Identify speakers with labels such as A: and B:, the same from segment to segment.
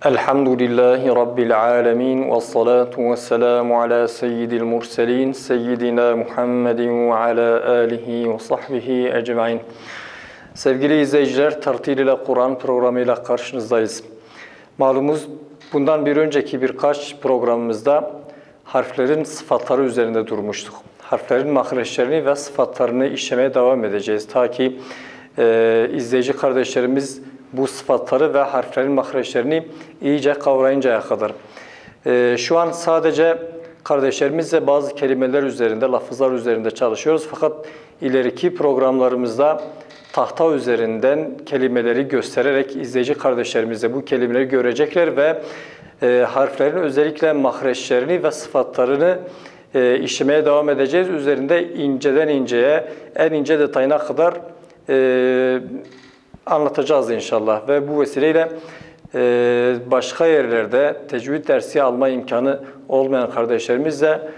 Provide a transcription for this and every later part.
A: Elhamdülillahi Rabbil alemin ve salatu ve selamu ala seyyidil murselin seyyidina Muhammedin ve ala alihi ve sahbihi ecmain. Sevgili izleyiciler, Tartil ile Kur'an programıyla karşınızdayız. Malumunuz bundan bir önceki birkaç programımızda harflerin sıfatları üzerinde durmuştuk. Harflerin mahreçlerini ve sıfatlarını işlemeye devam edeceğiz. Ta ki izleyici kardeşlerimiz bu sıfatları ve harflerin mahreçlerini iyice kavrayıncaya kadar. Şu an sadece kardeşlerimizle bazı kelimeler üzerinde, lafızlar üzerinde çalışıyoruz. Fakat ileriki programlarımızda tahta üzerinden kelimeleri göstererek izleyici kardeşlerimiz bu kelimeleri görecekler ve harflerin özellikle mahreçlerini ve sıfatlarını işlemeye devam edeceğiz. Üzerinde inceden inceye, en ince detayına kadar anlatacağız inşallah ve bu vesileyle başka yerlerde tecvid dersi alma imkanı olmayan kardeşlerimiz de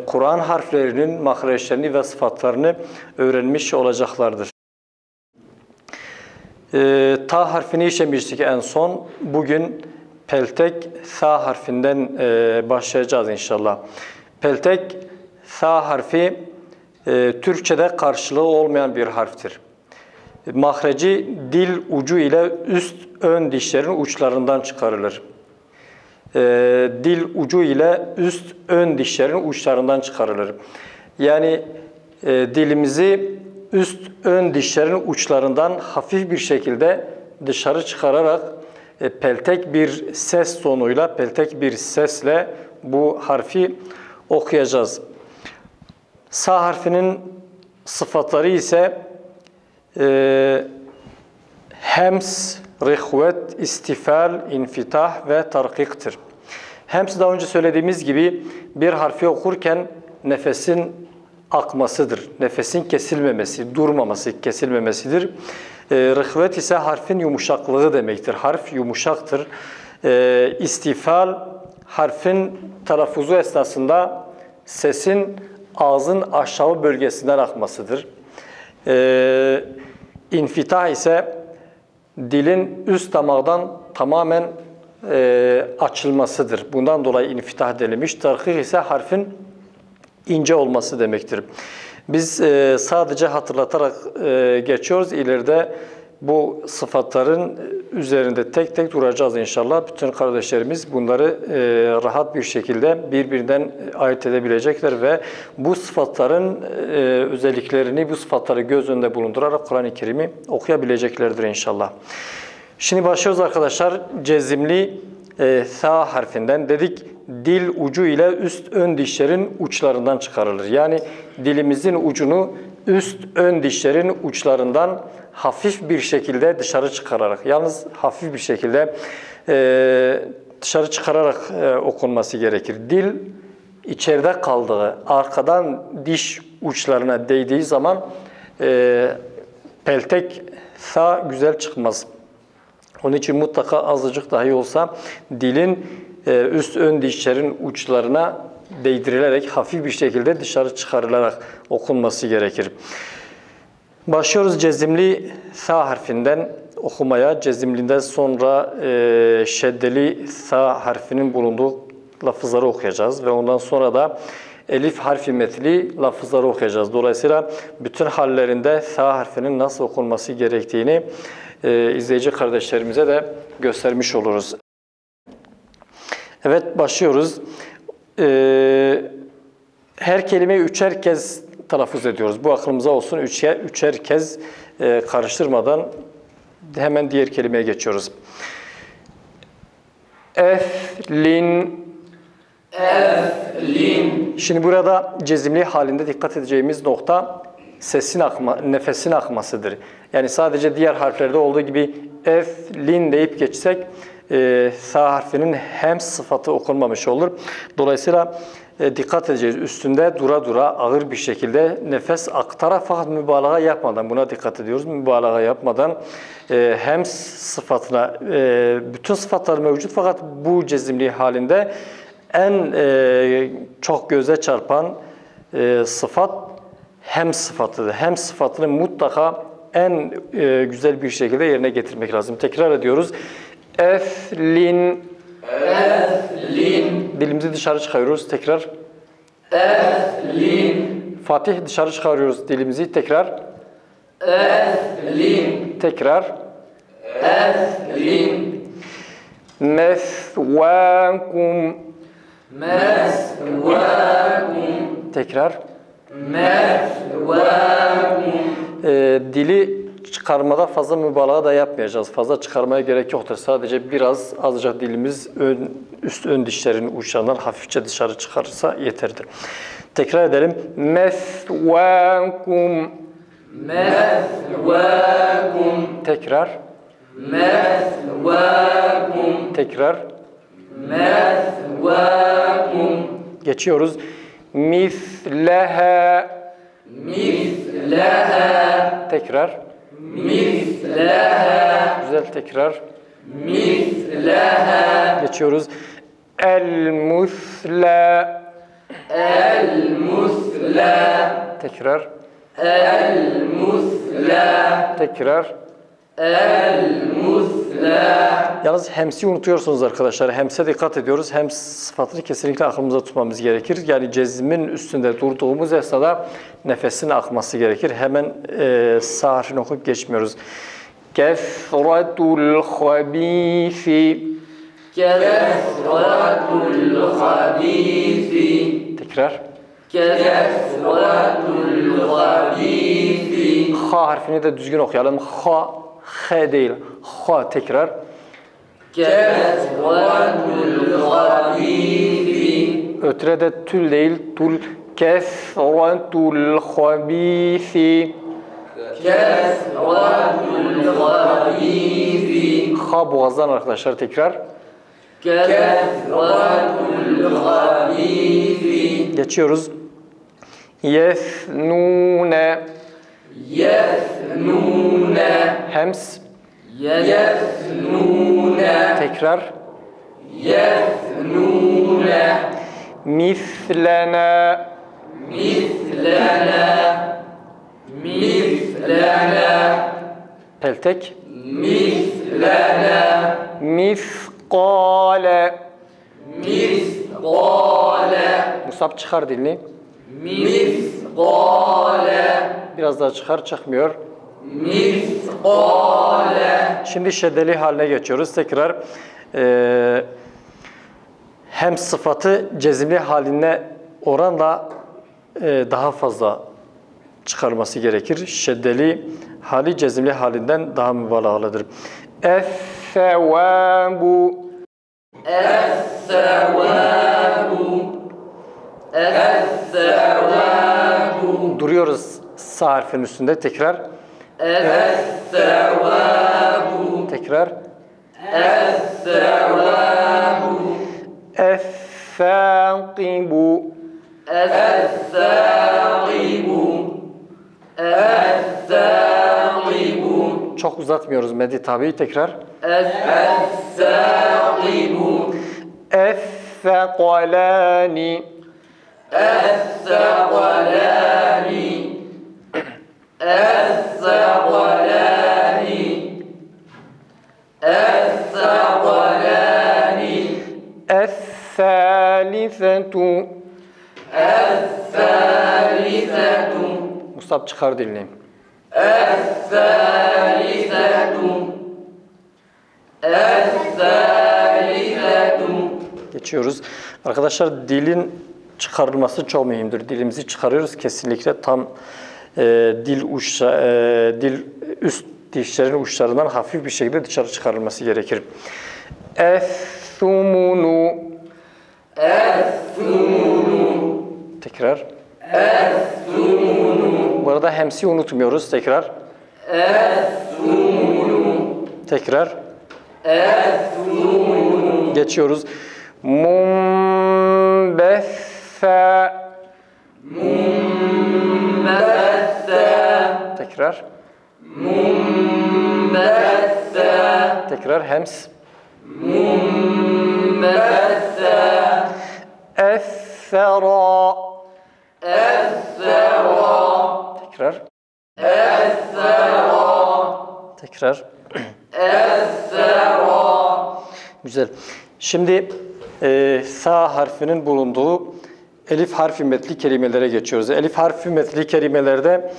A: Kur'an harflerinin mahreçlerini ve sıfatlarını öğrenmiş olacaklardır. Ta harfini işlemiştik en son. Bugün peltek sa harfinden başlayacağız inşallah. Peltek sa harfi Türkçe'de karşılığı olmayan bir harftir. Mahreci dil ucu ile üst ön dişlerin uçlarından çıkarılır. Dil ucu ile üst ön dişlerin uçlarından çıkarılır. Yani dilimizi üst ön dişlerin uçlarından hafif bir şekilde dışarı çıkararak peltek bir ses tonuyla, peltek bir sesle bu harfi okuyacağız. Sa harfinin sıfatları ise hems, rihvet, istifal, infitah ve tarkiktir. Hems daha önce söylediğimiz gibi bir harfi okurken nefesin akmasıdır. Nefesin kesilmemesi, durmaması, kesilmemesidir. Rihvet ise harfin yumuşaklığı demektir. Harf yumuşaktır. İstifal, harfin telaffuzu esnasında sesin ağzın aşağı bölgesinden akmasıdır. İnfitah ise dilin üst damağdan tamamen açılmasıdır. Bundan dolayı infitah denilmiş. Tarkik ise harfin ince olması demektir. Biz sadece hatırlatarak geçiyoruz. İleride bu sıfatların üzerinde tek tek duracağız inşallah. Bütün kardeşlerimiz bunları rahat bir şekilde birbirinden ayırt edebilecekler ve bu sıfatların özelliklerini, bu sıfatları göz önünde bulundurarak Kur'an-ı Kerim'i okuyabileceklerdir inşallah. Şimdi başlıyoruz arkadaşlar. Cezimli sa harfinden dedik. Dil ucu ile üst ön dişlerin uçlarından çıkarılır. Yani dilimizin ucunu üst ön dişlerin uçlarından hafif bir şekilde dışarı çıkararak, yalnız hafif bir şekilde dışarı çıkararak okunması gerekir. Dil içeride kaldığı, arkadan diş uçlarına değdiği zaman peltek sa güzel çıkmaz. Onun için mutlaka azıcık dahi olsa dilin üst ön dişlerin uçlarına değdirilerek hafif bir şekilde dışarı çıkarılarak okunması gerekir. Başlıyoruz cezimli sa harfinden okumaya. Cezimlinden sonra şeddeli sa harfinin bulunduğu lafızları okuyacağız ve ondan sonra da elif harfi metli lafızları okuyacağız. Dolayısıyla bütün hallerinde sa harfinin nasıl okunması gerektiğini izleyici kardeşlerimize de göstermiş oluruz. Evet, başlıyoruz. Her kelimeyi üçer kez telaffuz ediyoruz. Bu aklımıza olsun. Üçer kez karıştırmadan hemen diğer kelimeye geçiyoruz. Eflin. Eflin. Şimdi burada cezimli halinde dikkat edeceğimiz nokta sesin nefesin akmasıdır. Yani sadece diğer harflerde olduğu gibi eflin deyip geçsek sa harfinin hem sıfatı okunmamış olur. Dolayısıyla dikkat edeceğiz. Üstünde dura dura ağır bir şekilde nefes aktararak fakat mübalağa yapmadan buna dikkat ediyoruz. Mübalağa yapmadan hem sıfatına bütün sıfatlar mevcut fakat bu cezimli halinde en çok göze çarpan sıfat hem sıfatıdır. Hem sıfatını mutlaka en güzel bir şekilde yerine getirmek lazım. Tekrar ediyoruz. Eflin.
B: Eflin.
A: Dilimizi dışarı çıkarıyoruz. Tekrar.
B: Eflin.
A: Fatih dışarı çıkarıyoruz dilimizi. Tekrar.
B: Eflin.
A: Tekrar.
B: Eflin.
A: Mesvakum.
B: Mesvakum.
A: Tekrar.
B: Mesvakum.
A: Dili çıkarmada fazla mübalağa da yapmayacağız. Fazla çıkarmaya gerek yoktur. Sadece biraz azıcık dilimiz üst ön dişlerin uçlarından hafifçe dışarı çıkarırsa yeterdir. Tekrar edelim. Mesvakum.
B: Mesvakum.
A: Tekrar.
B: Mesvakum.
A: Tekrar.
B: Mesvakum.
A: Geçiyoruz. Misleha.
B: Mislaha.
A: Tekrar.
B: Mislaha.
A: Güzel tekrar.
B: Mislaha.
A: Geçiyoruz. El-musla.
B: El-musla.
A: Tekrar.
B: El-musla.
A: Tekrar.
B: El-musla.
A: Yalnız hemsi unutuyorsunuz arkadaşlar. Hemse dikkat ediyoruz. Hems sıfatını kesinlikle aklımıza tutmamız gerekir. Yani cezmin üstünde durduğumuz esnada nefesin akması gerekir. Hemen sağ harfini okuyup geçmiyoruz. Kesratul habisi.
B: Kesratul habisi.
A: Tekrar.
B: Kesratul habisi.
A: Ha harfini de düzgün okuyalım. Ha, he değil. Ha tekrar.
B: Kesratul habisi.
A: Ötüre de tül değil. Tul. Kesratul habisi.
B: Kesratul habisi.
A: Ha boğazdan arkadaşlar tekrar.
B: Kesratul habisi.
A: Geçiyoruz. Yesnune.
B: Yesnune.
A: Hems.
B: Yesnune.
A: Tekrar.
B: Yesnune.
A: Mislena.
B: Mislana. Mislana.
A: Peltek.
B: Mislana.
A: Miskale.
B: Misqala.
A: Musab çıkar dilini.
B: Misqala.
A: Biraz daha çıkar, çıkmıyor.
B: Misqala.
A: Şimdi şeddeli haline geçiyoruz. Tekrar hem sıfatı cezimli haline oranla daha fazla çıkarması gerekir. Şeddeli hali cezimli halinden daha mübalağalıdır. Es-sevabu.
B: Es-sevabu. Es-sevabu.
A: Duruyoruz sağ harfin üstünde. Tekrar.
B: Es-sevabu.
A: Tekrar.
B: Es-sevabu.
A: Es-saqibu.
B: Es-saqibu. Es-saqibu.
A: Çok uzatmıyoruz meddi tabi. Tekrar.
B: Es-saqibu.
A: Es-seqalani.
B: Es-seqalani. Es-seqalani. Es-seqalani.
A: Es-salisetu.
B: Es-salisetu.
A: Musab çıkar dilini.
B: Es-salisetu. Es-salisetu.
A: Geçiyoruz. Arkadaşlar dilin çıkarılması çok mühimdir. Dilimizi çıkarıyoruz kesinlikle tam dil üst dişlerin uçlarından hafif bir şekilde dışarı çıkarılması gerekir. Es-sumunu.
B: Es-sumunu.
A: Tekrar.
B: Es-sumunu.
A: Bu arada hemsi unutmuyoruz. Tekrar.
B: Es-sumunu.
A: Tekrar.
B: Es-sumunu.
A: Geçiyoruz. Mumbessa.
B: Mumbessa.
A: Tekrar.
B: Mumbessa.
A: Tekrar hems.
B: Mumbessa.
A: Es-sera.
B: Es-sera.
A: Tekrar.
B: Es-sera.
A: Tekrar.
B: Es-sera.
A: Güzel. Şimdi sa harfinin bulunduğu elif harfi metli kelimelere geçiyoruz. Elif harfi metli kelimelerde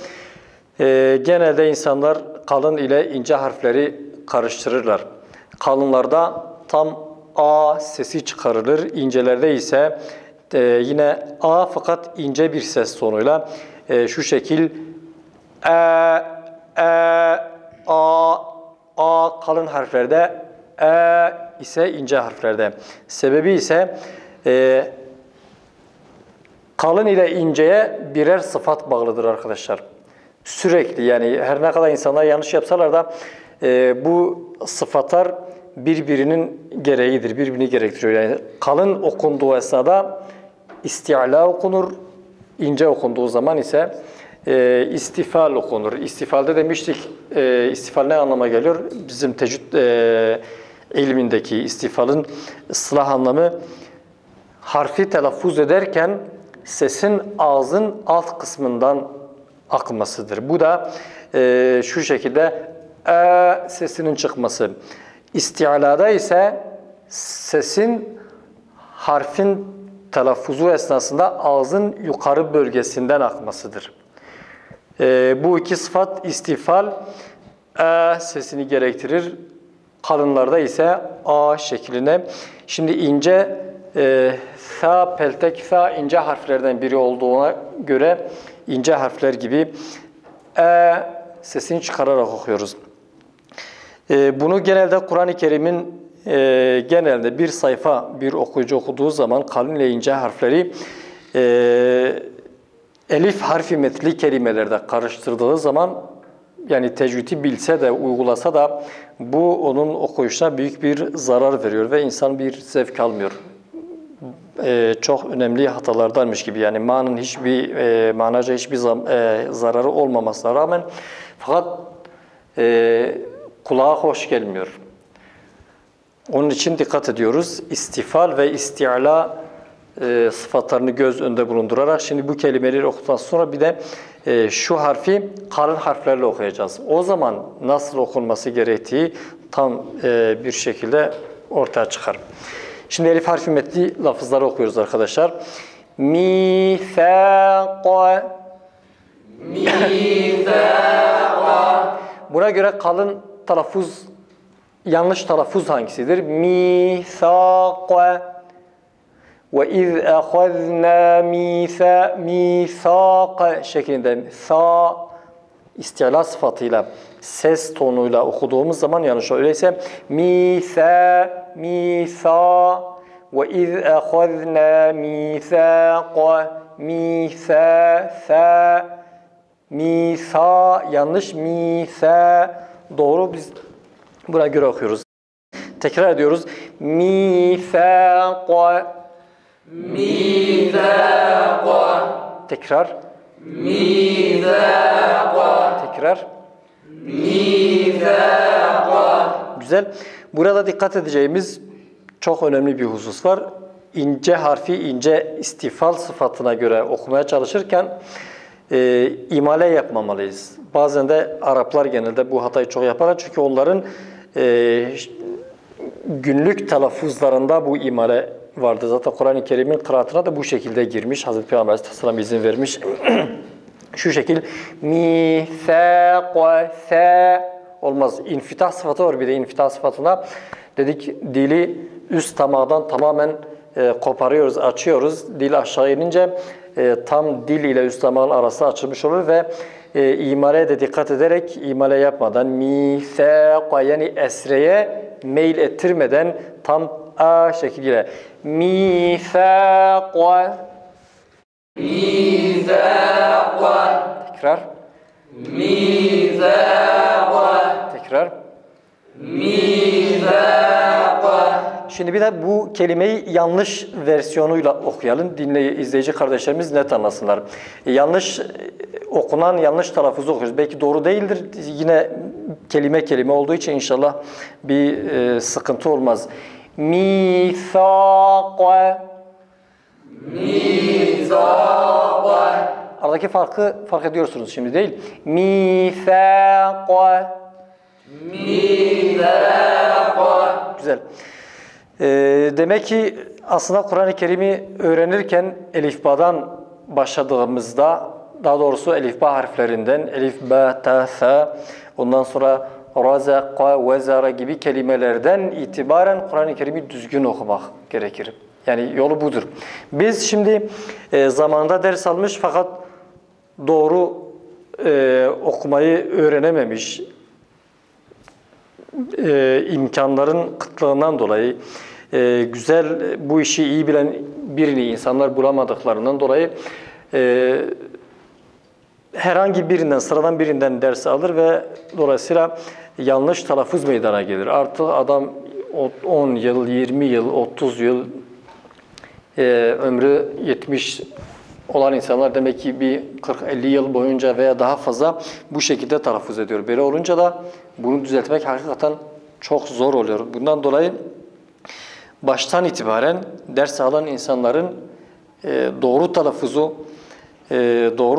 A: genelde insanlar kalın ile ince harfleri karıştırırlar. Kalınlarda tam A sesi çıkarılır. İncelerde ise yine A fakat ince bir ses tonuyla şu şekil A kalın harflerde, ise ince harflerde. Sebebi ise kalın ile inceye birer sıfat bağlıdır arkadaşlar. Sürekli, yani her ne kadar insanlar yanlış yapsalar da bu sıfatlar birbirinin gereğidir, birbirini gerektiriyor. Yani kalın okunduğu esnada isti'la okunur, ince okunduğu zaman ise istifal okunur. İstifalde demiştik, istifal ne anlama geliyor? Bizim tecvid ilmindeki istifalın ıslah anlamı, harfi telaffuz ederken sesin ağzın alt kısmından akmasıdır. Bu da şu şekilde sesinin çıkması. İsti'lada ise sesin harfin telaffuzu esnasında ağzın yukarı bölgesinden akmasıdır. Bu iki sıfat istifal sesini gerektirir. Kalınlarda ise A şekline. Şimdi ince sa, peltek sa ince harflerden biri olduğuna göre ince harfler gibi sesini çıkararak okuyoruz. Bunu genelde Kur'an-ı Kerim'in genelde bir sayfa bir okuyucu okuduğu zaman kalın ile ince harfleri elif harfi metli kelimelerde karıştırdığı zaman, yani tecvidi bilse de uygulasa da bu onun okuyuşuna büyük bir zarar veriyor ve insan bir zevk almıyor. Çok önemli hatalardanmış gibi, yani manaca hiçbir zararı olmamasına rağmen fakat kulağa hoş gelmiyor. Onun için dikkat ediyoruz. İstifal ve isti'la sıfatlarını göz önünde bulundurarak şimdi bu kelimeleri okuduktan sonra bir de şu harfi kalın harflerle okuyacağız. O zaman nasıl okunması gerektiği tam bir şekilde ortaya çıkar. Şimdi elif harfi metli lafızları okuyoruz arkadaşlar. Mîthâqa.
B: Mîthâqa.
A: Buna göre kalın telaffuz, yanlış telaffuz hangisidir? Mîthâqa. وَاِذْ اَخَذْنَا مِيثَاقَ şeklinde sa isti'la sıfatıyla, ses tonuyla okuduğumuz zaman yanlış. Öyleyse mîthâ وَاِذْ اَخَذْنَا مِيثَا yanlış, mîthâ doğru. Biz buna göre okuyoruz. Tekrar ediyoruz. Mîthâqa.
B: Mîthâqa.
A: Tekrar.
B: Mîthâqa.
A: Tekrar.
B: Mîthâqa.
A: Güzel. Burada dikkat edeceğimiz çok önemli bir husus var. İnce harfi ince istifal sıfatına göre okumaya çalışırken imale yapmamalıyız. Bazen de Araplar genelde bu hatayı çok yaparlar. Çünkü onların günlük telaffuzlarında bu imale vardır. Zaten Kur'an-ı Kerim'in kıraatına da bu şekilde girmiş. Hazreti Peygamber Aleyhisselam izin vermiş. Şu şekil mîthâqa olmaz. İnfitah sıfatı var bir de. İnfitah sıfatına dedik dili üst damağdan tamamen koparıyoruz, açıyoruz. Dil aşağı inince tam dil ile üst damağın arası açılmış olur ve imaleye de dikkat ederek imale yapmadan mîthâqa yani esreye meyil ettirmeden tam a şekliyle mîthâqa.
B: Mîthâqa.
A: Tekrar.
B: Mîthâqa.
A: Tekrar.
B: Mîthâqa.
A: Şimdi bir de bu kelimeyi yanlış versiyonuyla okuyalım. İzleyici kardeşlerimiz net anlasınlar. Yanlış okunan, yanlış telaffuzu okuyoruz. Belki doğru değildir. Yine kelime kelime olduğu için inşallah bir sıkıntı olmaz. Mîthâqa.
B: Mîthâqa.
A: Aradaki farkı fark ediyorsunuz şimdi değil. Mîthâqa.
B: Mîthâqa.
A: Güzel. Demek ki aslında Kur'an-ı Kerim'i öğrenirken elifbadan başladığımızda, daha doğrusu elifba harflerinden elif, ba, ta, sa, ondan sonra razaka, vezara gibi kelimelerden itibaren Kur'an-ı Kerim'i düzgün okumak gerekir. Yani yolu budur. Biz şimdi zamanında ders almış fakat doğru okumayı öğrenememiş, imkanların kıtlığından dolayı, güzel bu işi iyi bilen birini insanlar bulamadıklarından dolayı herhangi birinden, sıradan birinden ders alır ve dolayısıyla yanlış telaffuz meydana gelir. Artık adam 10 yıl, 20 yıl, 30 yıl ömrü 70 olan insanlar demek ki bir 40-50 yıl boyunca veya daha fazla bu şekilde telaffuz ediyor. Böyle olunca da bunu düzeltmek hakikaten çok zor oluyor. Bundan dolayı baştan itibaren ders alan insanların doğru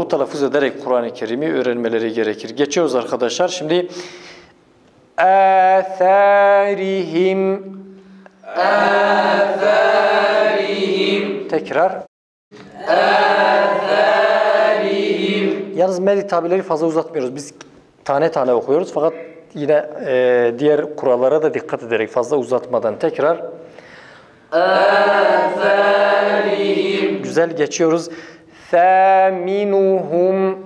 A: telaffuz ederek Kur'an-ı Kerim'i öğrenmeleri gerekir. Geçiyoruz arkadaşlar. Şimdi âthârihim tekrar yalnız meddi tabirleri fazla uzatmıyoruz. Biz tane tane okuyoruz fakat yine diğer kurallara da dikkat ederek fazla uzatmadan tekrar güzel geçiyoruz. Thaminuhum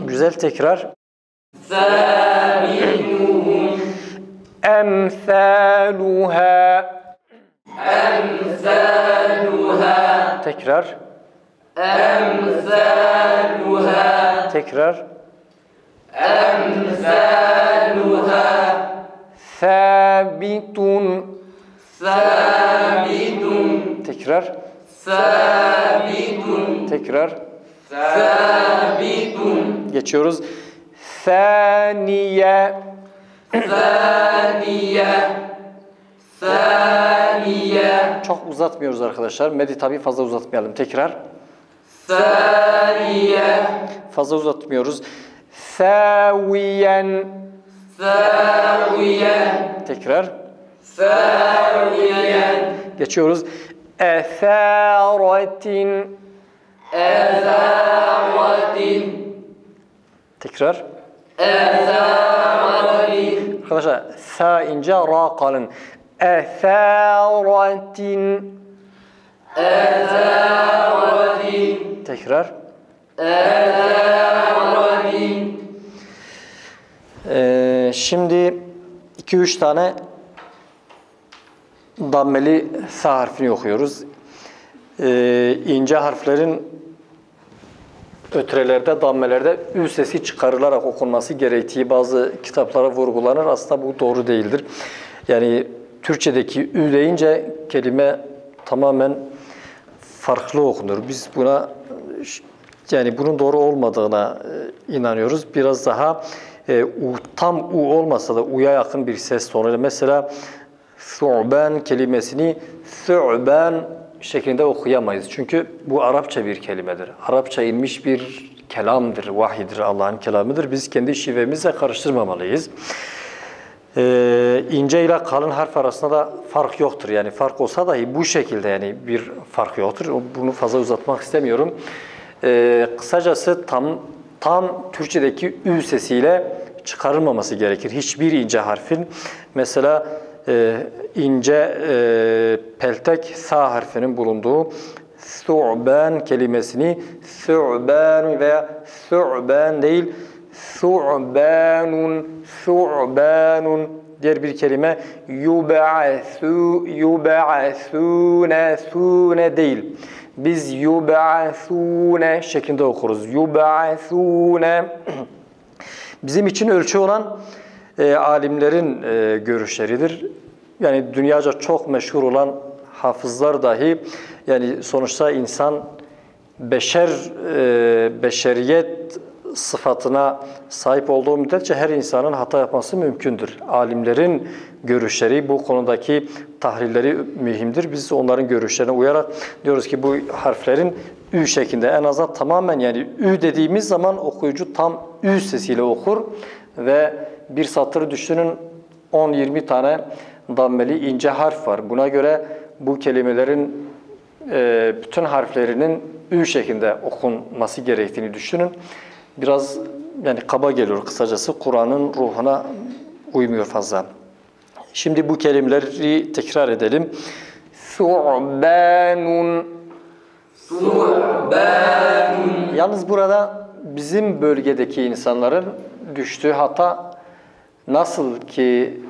A: güzel tekrar. Emsaluha tekrar. Tekrar. Sabitun tekrar. Tekrar. Geçiyoruz. Saniye. Çok uzatmıyoruz arkadaşlar. Meddi tabi fazla uzatmayalım. Tekrar. Fazla uzatmıyoruz. Saviyen. Tekrar. Geçiyoruz. Esâretin. Tekrar. Arkadaşlar sa ince, ra kalın. Esâretin. Tekrar. Şimdi 2-3 tane dammeli sa harfini okuyoruz. İnce harflerin ötrelerde, dammelerde ü sesi çıkarılarak okunması gerektiği bazı kitaplara vurgulanır. Aslında bu doğru değildir. Yani Türkçedeki ü deyince kelime tamamen farklı okunur. Biz buna yani bunun doğru olmadığına inanıyoruz. Biraz daha tam u olmasa da u'ya yakın bir ses tonuyla. Mesela thu'ban kelimesini thu'ban şeklinde okuyamayız. Çünkü bu Arapça bir kelimedir. Arapça inmiş bir kelamdır, vahidir, Allah'ın kelamıdır. Biz kendi şivemizle karıştırmamalıyız. İnce ile kalın harf arasında da fark yoktur. Yani fark olsa dahi bu şekilde yani bir fark yoktur. Bunu fazla uzatmak istemiyorum. Kısacası tam Türkçedeki ü sesiyle çıkarılmaması gerekir. Hiçbir ince harfin mesela ince peltek sa harfinin bulunduğu thu'ban kelimesini thu'ban veya thu'ban değil thu'banun diğer bir kelime yub'asune değil. Biz yub'asune şeklinde okuruz. Yub'asune. Bizim için ölçü olan alimlerin görüşleridir. Yani dünyaca çok meşhur olan hafızlar dahi yani sonuçta insan beşeriyet sıfatına sahip olduğu müddetçe her insanın hata yapması mümkündür. Alimlerin görüşleri, bu konudaki tahlilleri mühimdir. Biz onların görüşlerine uyarak diyoruz ki bu harflerin ü şeklinde en azından tamamen yani ü dediğimiz zaman okuyucu tam ü sesiyle okur ve bir satır düşünün 10-20 tane dammeli ince harf var. Buna göre bu kelimelerin bütün harflerinin ü şeklinde okunması gerektiğini düşünün. Biraz yani kaba geliyor kısacası. Kur'an'ın ruhuna uymuyor fazla. Şimdi bu kelimeleri tekrar edelim. Su'banun.
B: Su'banun.
A: Yalnız burada bizim bölgedeki insanların düştüğü hata nasıl ki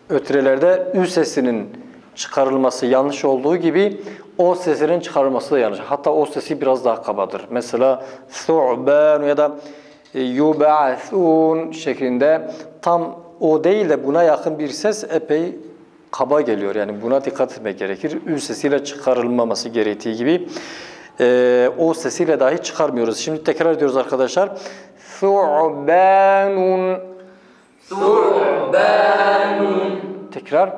A: ötrelerde ü sesinin çıkarılması yanlış olduğu gibi o sesinin çıkarılması da yanlış. Hatta o sesi biraz daha kabadır. Mesela su'ban ya da yub'athun şeklinde tam o değil de buna yakın bir ses epey kaba geliyor. Yani buna dikkat etmek gerekir. Ü sesiyle çıkarılmaması gerektiği gibi o sesiyle dahi çıkarmıyoruz. Şimdi tekrar ediyoruz arkadaşlar. Su'banun.
B: Su'banun.
A: Tekrar.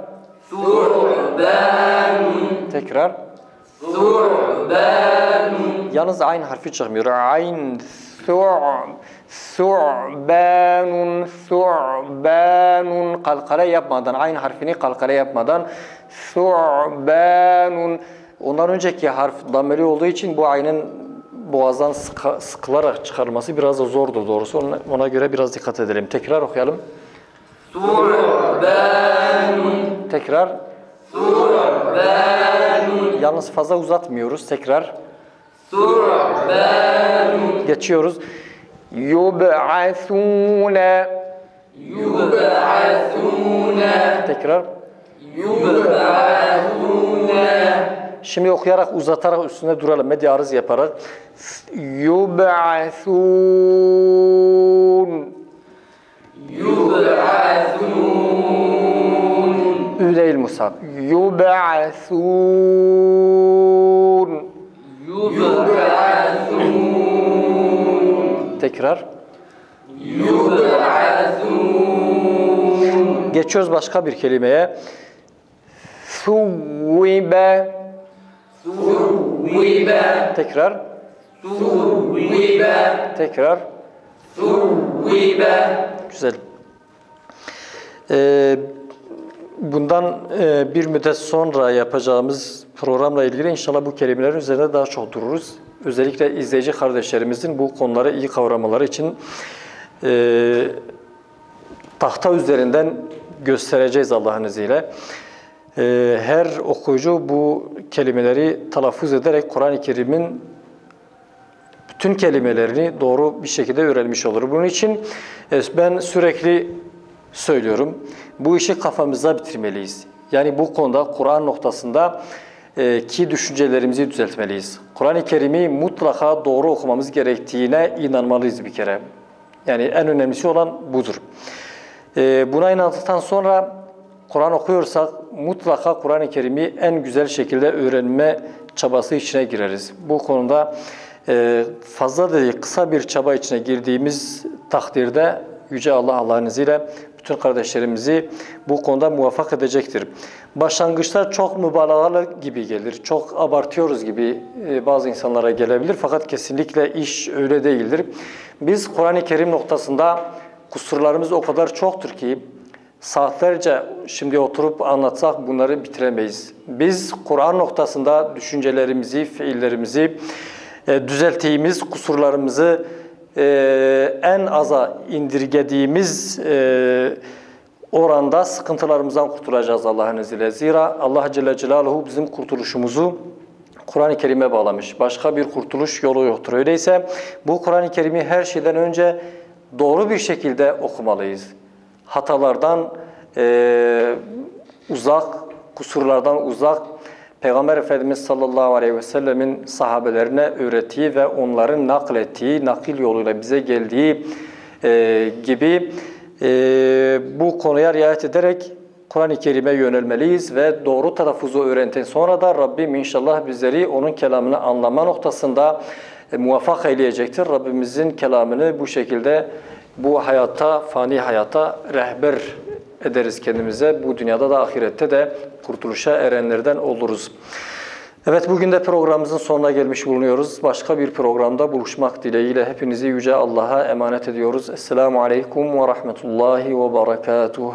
B: Su'banun.
A: Tekrar.
B: Su'banun.
A: Yalnız ayn harfi çıkmıyor. Ayn su'banun su'banun kalkale yapmadan ayn harfini kalkale yapmadan su'banun. Ondan önceki harf dammeli olduğu için bu aynın boğazdan sıkılarak çıkarılması biraz da zordur doğrusu. Ona göre biraz dikkat edelim. Tekrar okuyalım.
B: Su'banun.
A: Tekrar.
B: Su'banun.
A: Yalnız fazla uzatmıyoruz. Tekrar.
B: Su'banun.
A: Geçiyoruz. Yub'asûne.
B: Yub'asûne.
A: Tekrar.
B: Yub'asûne.
A: Şimdi okuyarak, uzatarak üstünde duralım. Medya arız yaparak. Yub'asûn.
B: Yub'asûn.
A: Ü değil Musab. Yub'asûn.
B: Yub'asûn.
A: Tekrar.
B: Yub'asûn.
A: Geçiyoruz başka bir kelimeye. Suvvibe.
B: Suvvibe.
A: Tekrar.
B: Suvvibe.
A: Tekrar.
B: Suvvibe.
A: Güzel. Bundan bir müddet sonra yapacağımız programla ilgili inşallah bu kelimelerin üzerinde daha çok dururuz. Özellikle izleyici kardeşlerimizin bu konuları iyi kavramaları için tahta üzerinden göstereceğiz Allah'ın izniyle. Her okuyucu bu kelimeleri telaffuz ederek Kur'an-ı Kerim'in bütün kelimelerini doğru bir şekilde öğrenmiş olur. Bunun için ben sürekli söylüyorum, bu işi kafamızda bitirmeliyiz. Yani bu konuda Kur'an noktasında ki düşüncelerimizi düzeltmeliyiz. Kur'an-ı Kerim'i mutlaka doğru okumamız gerektiğine inanmalıyız bir kere. Yani en önemlisi olan budur. Buna inandıktan sonra Kur'an okuyorsak mutlaka Kur'an-ı Kerim'i en güzel şekilde öğrenme çabası içine gireriz. Bu konuda fazla değil, kısa bir çaba içine girdiğimiz takdirde Yüce Allah Allah'ın izniyle bütün kardeşlerimizi bu konuda muvaffak edecektir. Başlangıçta çok mübalağalı gibi gelir, çok abartıyoruz gibi bazı insanlara gelebilir. Fakat kesinlikle iş öyle değildir. Biz Kur'an-ı Kerim noktasında kusurlarımız o kadar çoktur ki saatlerce şimdi oturup anlatsak bunları bitiremeyiz. Biz Kur'an noktasında düşüncelerimizi, fiillerimizi düzelttiğimiz, kusurlarımızı en aza indirgediğimiz oranda sıkıntılarımızdan kurtulacağız Allah'ın izniyle. Zira Allah Celle Celaluhu bizim kurtuluşumuzu Kur'an-ı Kerim'e bağlamış. Başka bir kurtuluş yolu yoktur. Öyleyse bu Kur'an-ı Kerim'i her şeyden önce doğru bir şekilde okumalıyız. Hatalardan uzak, kusurlardan uzak, Peygamber Efendimiz sallallahu aleyhi ve sellemin sahabelerine öğrettiği ve onların naklettiği, nakil yoluyla bize geldiği gibi bu konuya riayet ederek Kur'an-ı Kerim'e yönelmeliyiz ve doğru telaffuzu öğrendikten sonra da Rabbim inşallah bizleri onun kelamını anlama noktasında muvaffak eyleyecektir. Rabbimizin kelamını bu şekilde bu hayata, fani hayata rehber ederiz kendimize. Bu dünyada da ahirette de kurtuluşa erenlerden oluruz. Evet, bugün de programımızın sonuna gelmiş bulunuyoruz. Başka bir programda buluşmak dileğiyle hepinizi Yüce Allah'a emanet ediyoruz. Esselamu Aleyküm ve Rahmetullahi ve Berekatuhu.